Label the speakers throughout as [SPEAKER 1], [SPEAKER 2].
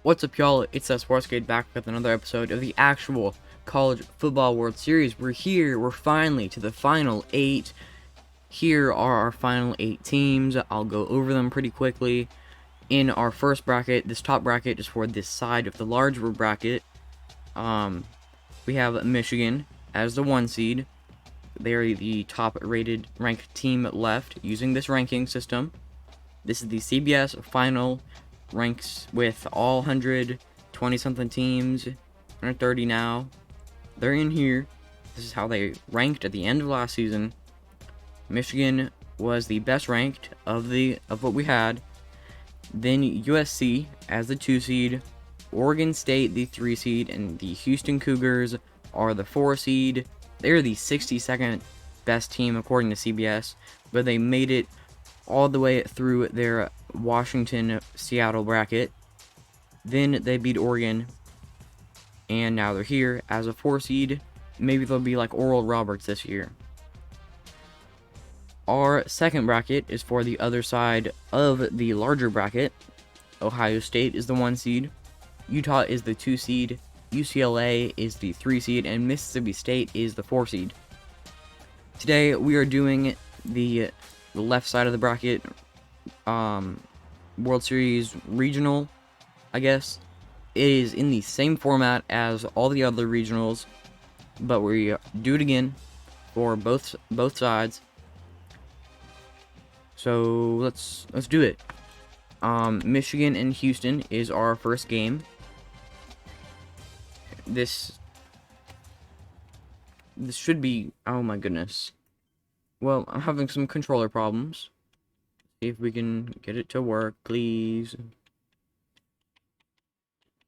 [SPEAKER 1] What's up, y'all? It's that Sportsgate back with another episode of the actual College Football World Series. We're finally to the final 8. Here are our final 8 teams. I'll go over them pretty quickly. In our first bracket, this top bracket is for this side of the larger bracket. We have Michigan as the 1 seed. They are the top rated ranked team left using this ranking system. This is the CBS final ranks with all 120 something teams, 130 now. They're in here. This is how they ranked at the end of last season. Michigan was the best ranked of what we had. Then USC as the 2 seed, Oregon State the 3 seed, and the Houston Cougars are the 4 seed. They're the 62nd best team according to CBS, but they made it all the way through their Washington-Seattle bracket. Then they beat Oregon, and now they're here as a 4 seed. Maybe they'll be like Oral Roberts this year. Our second bracket is for the other side of the larger bracket. Ohio State is the 1 seed, Utah is the 2 seed, UCLA is the 3 seed, and Mississippi State is the 4 seed. Today we are doing the left side of the bracket, World Series regional, I guess. It is in the same format as all the other regionals, but we do it again for both sides. So let's do it. Michigan and Houston is our first game. This should be, oh my goodness. Well, I'm having some controller problems. See if we can get it to work, please.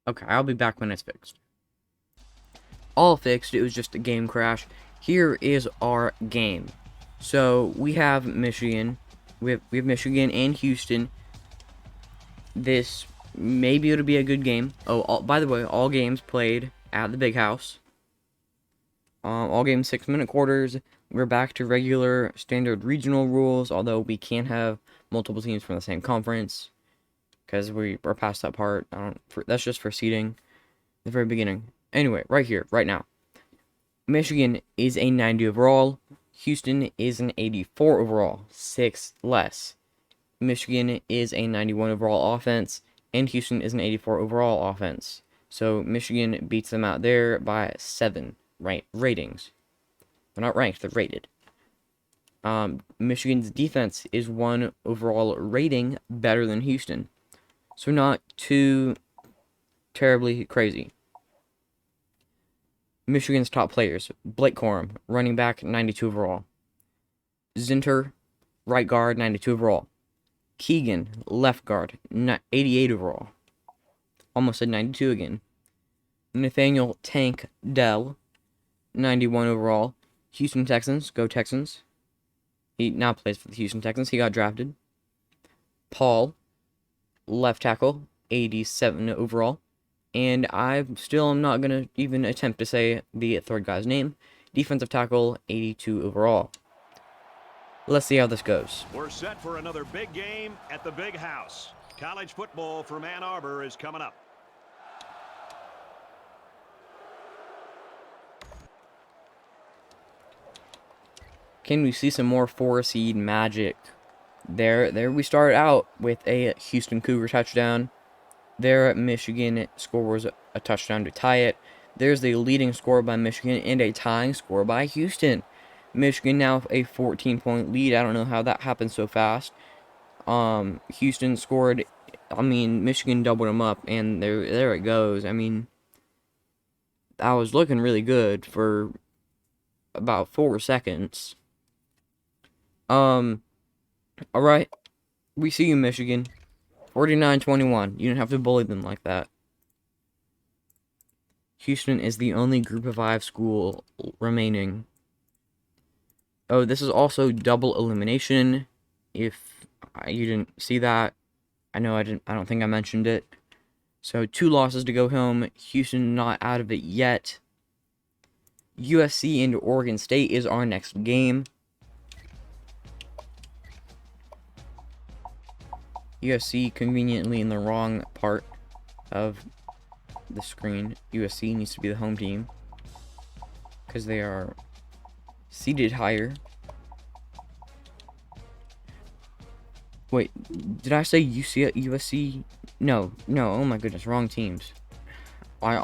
[SPEAKER 1] Okay, I'll be back when it's fixed. All fixed, it was just a game crash. Here is our game. So, we have Michigan. We have Michigan and Houston. This, maybe it'll be a good game. Oh, by the way, all games played at the Big House. All games 6-minute quarters. We're back to regular standard regional rules, although we can't have multiple teams from the same conference because we're past that part. That's just for seeding, the very beginning. Anyway, right here, right now, Michigan is a 90 overall. Houston is an 84 overall, 6 less. Michigan is a 91 overall offense, and Houston is an 84 overall offense. So Michigan beats them out there by 7 ratings. They're not ranked, they're rated. Michigan's defense is 1 overall rating better than Houston. So not too terribly crazy. Michigan's top players: Blake Corum, running back, 92 overall. Zinter, right guard, 92 overall. Keegan, left guard, 88 overall. Almost said 92 again. Nathaniel Tank Dell, 91 overall. Houston Texans, go Texans. He now plays for the Houston Texans. He got drafted. Paul, left tackle, 87 overall. And I'm not going to even attempt to say the third guy's name. Defensive tackle, 82 overall. Let's see how this goes.
[SPEAKER 2] We're set for another big game at the Big House. College football from Ann Arbor is coming up.
[SPEAKER 1] Can we see some more 4-seed magic? There we start out with a Houston Cougar touchdown. There, Michigan scores a touchdown to tie it. There's the leading score by Michigan and a tying score by Houston. Michigan now a 14-point lead. I don't know how that happened so fast. Houston scored. Michigan doubled them up, and there it goes. I was looking really good for about 4 seconds. Alright. We see you, Michigan. 49-21. You didn't have to bully them like that. Houston is the only Group of 5 school remaining. Oh, this is also double elimination. If you didn't see that, I don't think I mentioned it. So 2 losses to go home. Houston not out of it yet. USC and Oregon State is our next game. USC conveniently in the wrong part. of the screen. USC needs to be the home team because they are seated higher. Wait, did I say USC? No, oh my goodness, wrong teams. I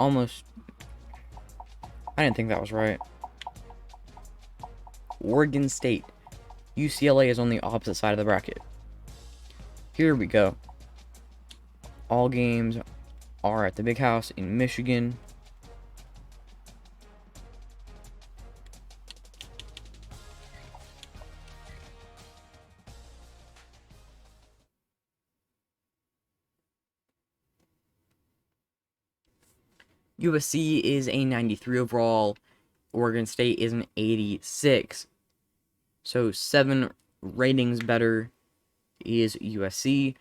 [SPEAKER 1] didn't think that was right. Oregon State. UCLA is on the opposite side of the bracket. Here we go. All games are at the Big House in Michigan. USC is a 93 overall. Oregon State is an 86. So 7 ratings better is USC.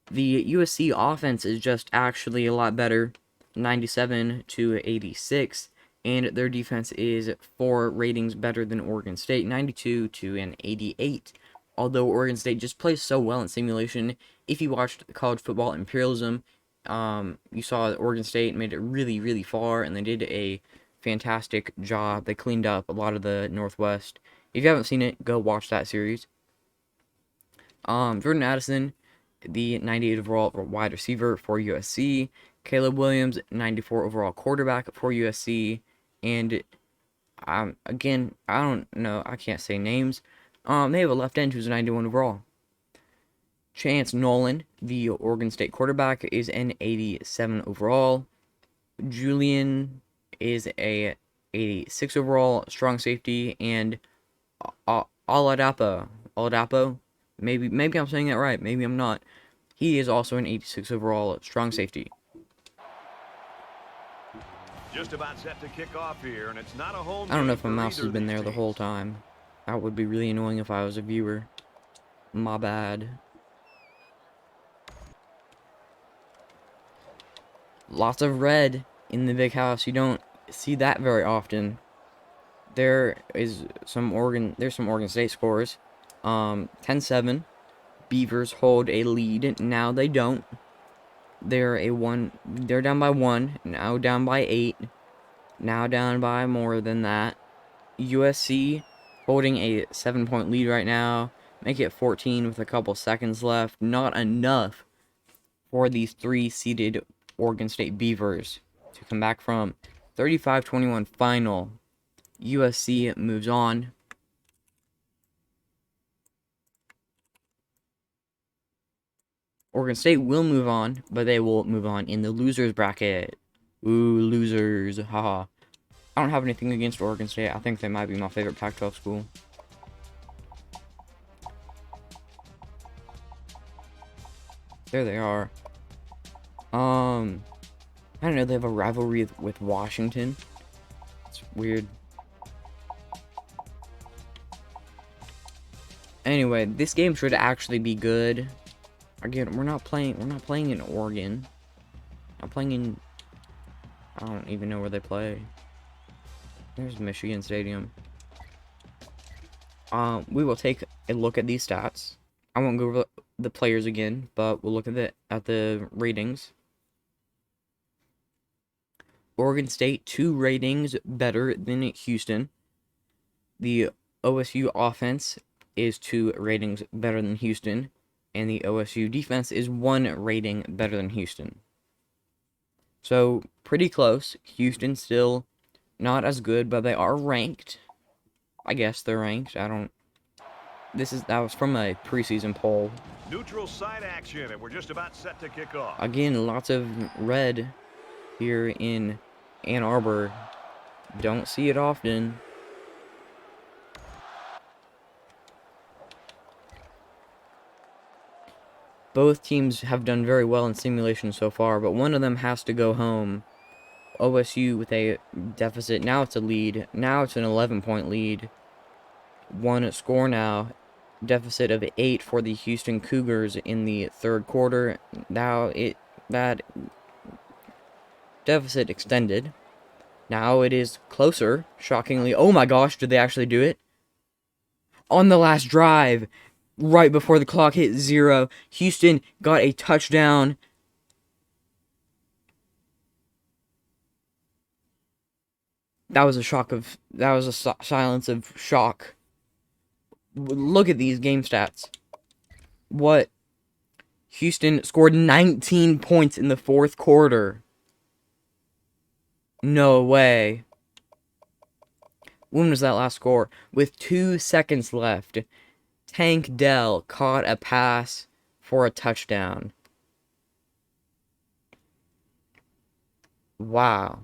[SPEAKER 1] The USC offense is just actually a lot better, 97 to 86. And their defense is 4 ratings better than Oregon State, 92 to an 88. Although Oregon State just plays so well in simulation, if you watched college football imperialism, you saw that Oregon State made it really, really far, and they did a fantastic job. They cleaned up a lot of the Northwest. If you haven't seen it, go watch that series. Jordan Addison, the 98 overall wide receiver for USC. Caleb Williams, 94 overall quarterback for USC. And again, I don't know, I can't say names. They have a left end who's a 91 overall. Chance Nolan, the Oregon State quarterback, is an 87 overall. Julian is a 86 overall strong safety, and Oladapo, maybe I'm saying that right, maybe I'm not. He is also an 86 overall strong safety.
[SPEAKER 2] Just about set to kick off here, and it's not a home.
[SPEAKER 1] I don't know if my mouse has been there the whole time. That would be really annoying if I was a viewer. My bad. Lots of red in the Big House. You don't see that very often. There's some Oregon State scores. 10-7. Beavers hold a lead. Now they don't. They're down by 1. Now down by 8. Now down by more than that. USC holding a 7-point lead right now. Make it 14 with a couple seconds left. Not enough for these 3-seeded Oregon State Beavers to come back from 35-21 final. USC moves on. Oregon State will move on, but they will move on in the losers bracket. Ooh, losers. Haha. I don't have anything against Oregon State. I think they might be my favorite Pac-12 school. There they are. I don't know, they have a rivalry with Washington. It's weird. Anyway, this game should actually be good. Again, we're not playing in Oregon. I'm playing in, I don't even know where they play. There's Michigan Stadium. We will take a look at these stats. I won't go over the players again, but we'll look at the ratings. Oregon State 2 ratings better than Houston. The OSU offense is 2 ratings better than Houston, and the OSU defense is 1 rating better than Houston. So pretty close. Houston still not as good, but they are ranked. I guess they're ranked. That was from a preseason poll.
[SPEAKER 2] Neutral side action, and we're just about set to kick off.
[SPEAKER 1] Again, lots of red here in Ann Arbor. Don't see it often. Both teams have done very well in simulation so far, but one of them has to go home. OSU with a deficit. Now it's a lead. Now it's an 11-point lead. 1 score now. Deficit of 8 for the Houston Cougars in the 3rd quarter. Now that deficit extended. Now it is closer, shockingly. Oh my gosh, did they actually do it? On the last drive, right before the clock hit 0, Houston got a touchdown. That was a shock of. That was a silence of shock. Look at these game stats. What? Houston scored 19 points in the fourth quarter. No way. When was that last score? With 2 seconds left, Tank Dell caught a pass for a touchdown. Wow.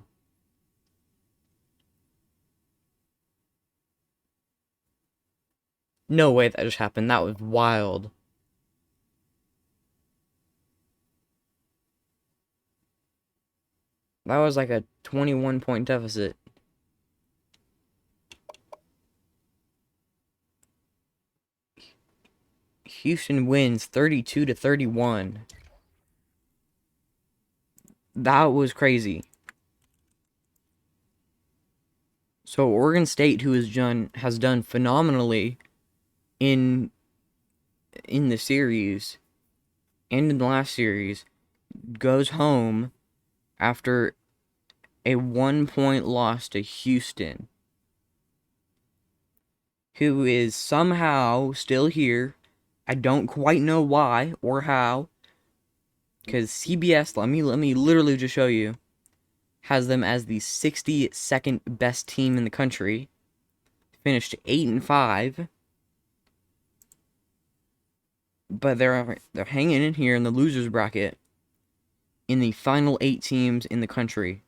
[SPEAKER 1] No way that just happened. That was wild. That was like a 21-point deficit. Houston wins 32-31. That was crazy. So Oregon State, who has done phenomenally in the series and in the last series, goes home after a 1-point loss to Houston, who is somehow still here. I don't quite know why or how, because CBS, let me literally just show you, has them as the 62nd best team in the country. Finished 8-5, but they're hanging in here in the losers bracket in the final 8 teams in the country.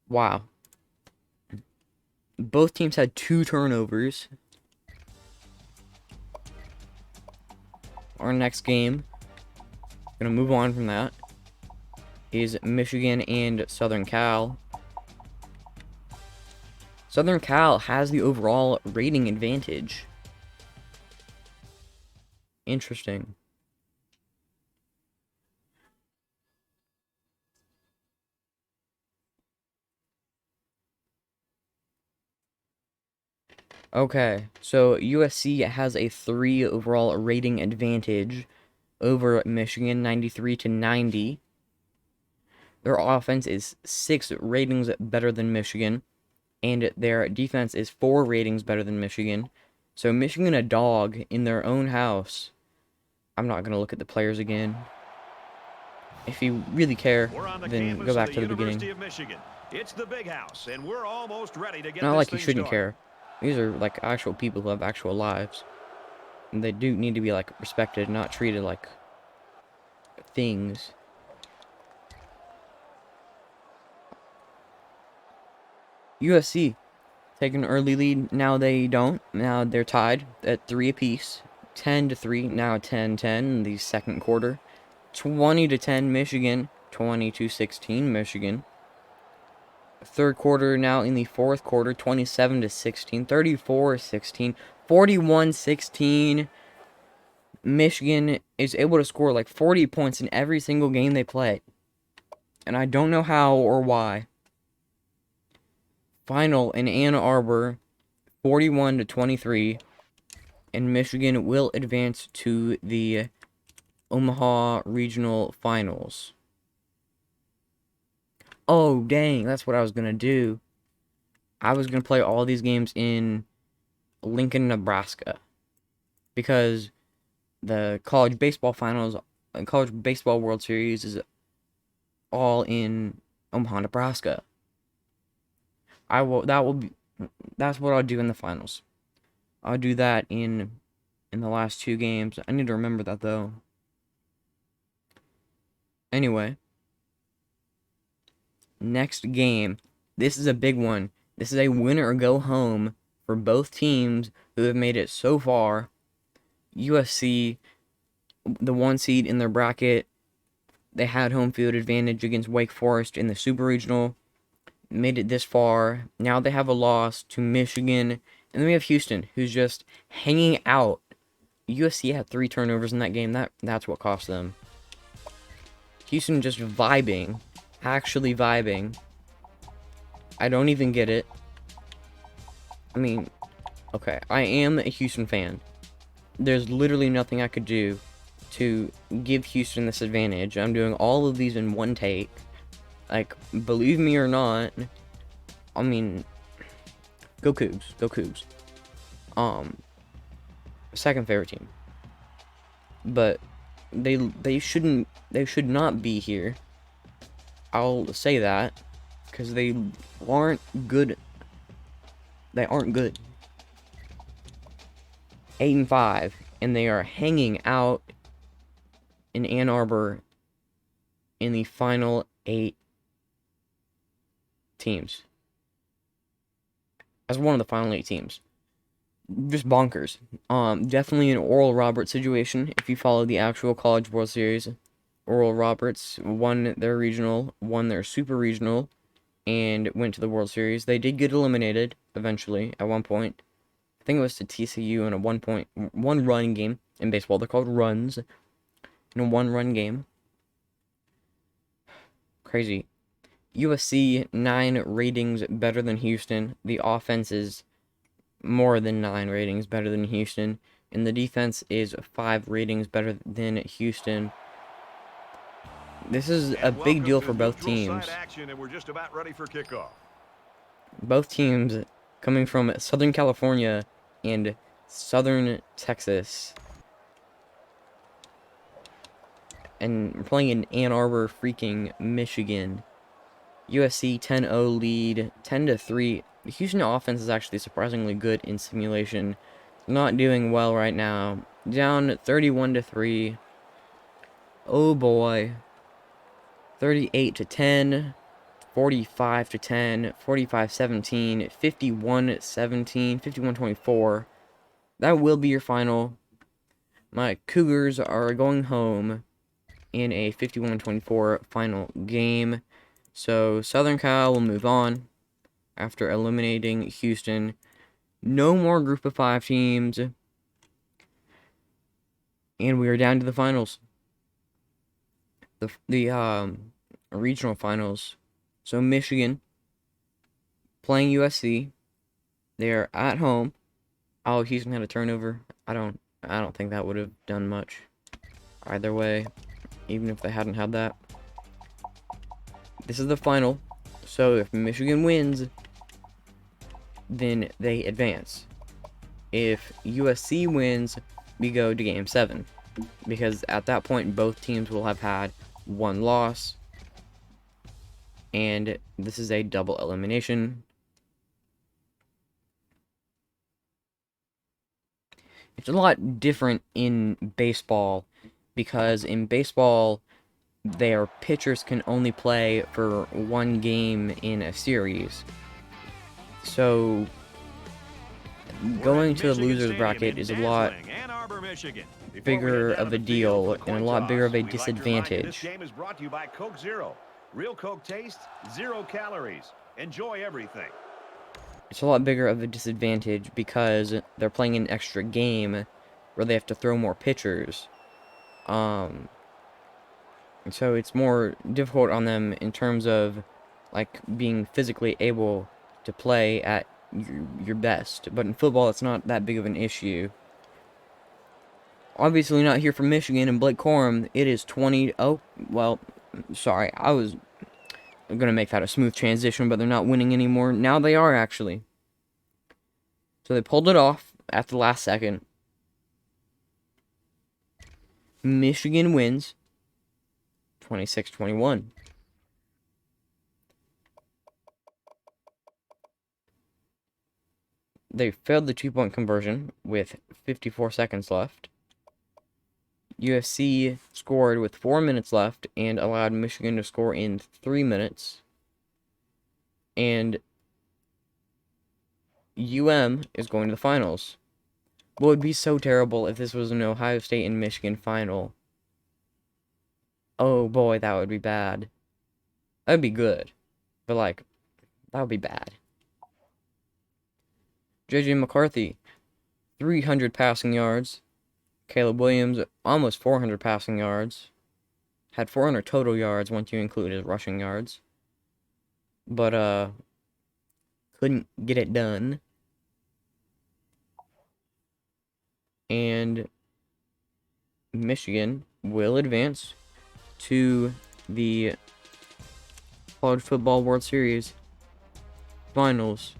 [SPEAKER 1] Wow. Both teams had 2 turnovers. Our next game, gonna move on from that, is Michigan and Southern Cal. Southern Cal has the overall rating advantage. Interesting. Okay, so USC has a 3 overall rating advantage over Michigan, 93-90. Their offense is 6 ratings better than Michigan, and their defense is 4 ratings better than Michigan. So Michigan a dog in their own house. I'm not going to look at the players again. If you really care, then go back to the beginning.
[SPEAKER 2] It's the big house, and we're almost ready to get
[SPEAKER 1] Not
[SPEAKER 2] this
[SPEAKER 1] like you
[SPEAKER 2] thing
[SPEAKER 1] shouldn't
[SPEAKER 2] started.
[SPEAKER 1] care. These are like actual people who have actual lives. And they do need to be like respected, not treated like things. USC take an early lead. Now they don't. Now they're tied at 3 apiece. 10-3. Now 10-10 in the second quarter. 20-10 Michigan. 20-16 Michigan. Third quarter now in the fourth quarter. 27-16. 34-16. 41-16. Michigan is able to score like 40 points in every single game they play. And I don't know how or why. Final in Ann Arbor, 41-23, and Michigan will advance to the Omaha Regional Finals. Oh, dang, that's what I was going to do. I was going to play all these games in Lincoln, Nebraska, because the college baseball finals, college baseball World Series is all in Omaha, Nebraska. That's what I'll do in the finals. I'll do that in the last 2 games. I need to remember that though. Anyway, next game. This is a big one. This is a win or go home for both teams who have made it so far. USC, the 1 seed in their bracket, they had home field advantage against Wake Forest in the Super Regional. Made it this far. Now they have a loss to Michigan. And then we have Houston, who's just hanging out. USC had 3 turnovers in that game. That's what cost them. Houston just vibing. Actually vibing. I don't even get it. I mean, okay, I am a Houston fan. There's literally nothing I could do to give Houston this advantage. I'm doing all of these in one take. Like, believe me or not, I mean, go Cougs, go Cougs. Second favorite team, but they should not be here. I'll say that because they aren't good. They aren't good. 8-5, and they are hanging out in Ann Arbor in the final 8 teams. As one of the final 8 teams. Just bonkers. Definitely an Oral Roberts situation. If you follow the actual College World Series, Oral Roberts won their regional, won their super regional, and went to the World Series. They did get eliminated eventually at one point. I think it was to TCU in a one run game. In baseball, they're called runs. In a 1-run game. Crazy. USC, 9 ratings better than Houston. The offense is more than 9 ratings better than Houston. And the defense is 5 ratings better than Houston. This is a big deal for both teams. Both teams coming from Southern California and Southern Texas. And we're playing in Ann Arbor, freaking Michigan. USC 10-0 lead, 10-3. The Houston offense is actually surprisingly good in simulation. Not doing well right now. Down 31-3. Oh boy. 38-10. 45-10. 45-17. 51-17. 51-24. That will be your final. My Cougars are going home in a 51-24 final game. So Southern Cal will move on after eliminating Houston. No more group of 5 teams. And we are down to the finals. The regional finals. So Michigan playing USC. They are at home. Oh, Houston had a turnover. I don't think that would have done much. Either way, even if they hadn't had that. This is the final. So if Michigan wins, then they advance. If USC wins, we go to Game 7. Because at that point, both teams will have had 1 loss. And this is a double elimination. It's a lot different in baseball. Because in baseball, their pitchers can only play for 1 game in a series. So going to the losers bracket is a lot bigger of a deal and a lot bigger of a disadvantage.
[SPEAKER 2] This game is brought to you by Coke Zero. Real Coke taste, 0 calories. Enjoy everything.
[SPEAKER 1] It's a lot bigger of a disadvantage because they're playing an extra game where they have to throw more pitchers. So it's more difficult on them in terms of like being physically able to play at your best. But in football, it's not that big of an issue. Obviously not here from Michigan and Blake Corum. It is 20. Oh, well, sorry. I was going to make that a smooth transition, but they're not winning anymore. Now they are, actually. So they pulled it off at the last second. Michigan wins 26-21. They failed the 2-point conversion with 54 seconds left. USC scored with 4 minutes left and allowed Michigan to score in 3 minutes. And UM is going to the finals. What would be so terrible if this was an Ohio State and Michigan final? Oh boy, that would be bad. That would be good. But like, that would be bad. J.J. McCarthy, 300 passing yards. Caleb Williams, almost 400 passing yards. Had 400 total yards once you include his rushing yards. But, couldn't get it done. And Michigan will advance to the College Football World Series. finals.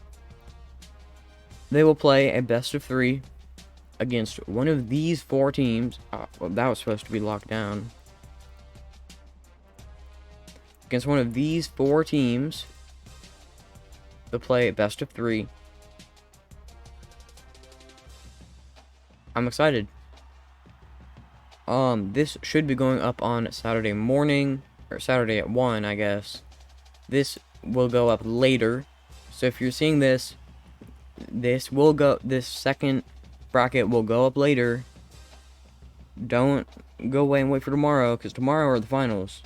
[SPEAKER 1] They will play a best of 3 against one of these 4 teams. Well, that was supposed to be locked down. Against one of these 4 teams, they'll play a best of 3. I'm excited. This should be going up on Saturday morning, or Saturday at 1, I guess. This will go up later. So if you're seeing this, this second bracket will go up later. Don't go away and wait for tomorrow, because tomorrow are the finals.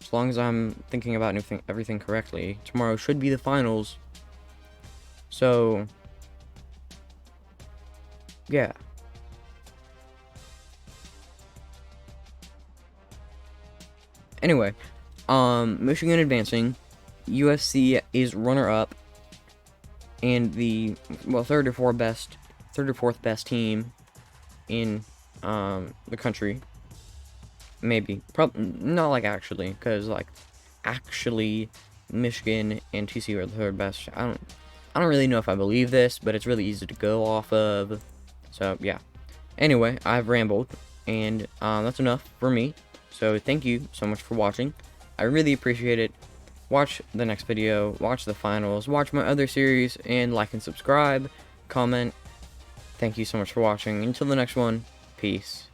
[SPEAKER 1] As long as I'm thinking about everything correctly, tomorrow should be the finals. So, yeah. Anyway, Michigan advancing. USC is runner-up, and the third or fourth best team in the country. Maybe, probably not, like, actually, because, like, actually Michigan and TCU are the third best. I don't really know if I believe this, but it's really easy to go off of. So yeah. Anyway, I've rambled, and that's enough for me. So thank you so much for watching. I really appreciate it. Watch the next video, watch the finals, watch my other series, and like and subscribe, comment. Thank you so much for watching. Until the next one, peace.